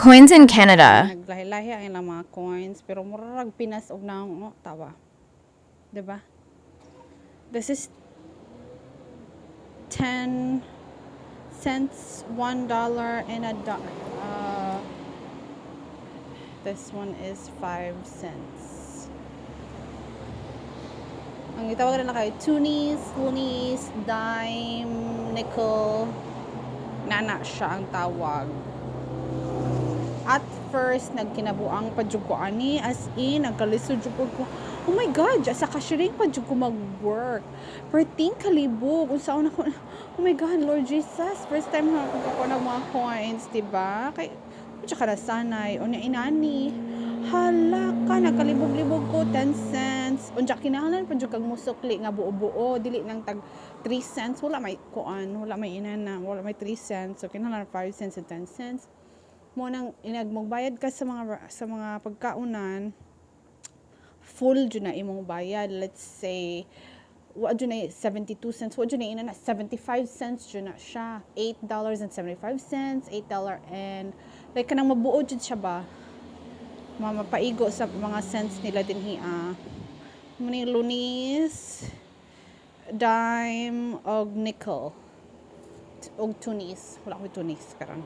Coins in Canada. Naglahi-lahi ang ilang mga coins, pero murag Pinas og naong tawa. 'Di ba? This is 10 cents, $1 and this one is 5 cents. Ang itawag na kay tunies, loonies, dime, nickel. Nana siya ang tawag. At first, nagkinabuang pa jud ko ani, as in, nagkalisod jud ko. Oh my God, sa kashiring pa jud ko mag-work. Perting kalibog, unsaon ako, oh my God, Lord Jesus, first time ako ng mga coins, diba? Kay, tsaka nasanay, o na inani, hala ka, nagkalibog-libog ko, 10 cents. Unsa kinahanglan pa jud kag musukli nga buo-buo, dili nang tag 3 cents, wala may kuan, wala may inana, wala may 3 cents, so kinahanglan 5 cents and 10 cents. Mo nang magbayad ka sa mga pagkaunan, full jud na imong bayad. Let's say wa jud na 72 cents, wa jud na ina 75 cents jud na siya. $8.75, $8 and like kanang mabuo jud siya ba. Mapaigo sa mga cents nila dinhi Muni loonies, dime og nickel og tunis. Wala ko tunis karon.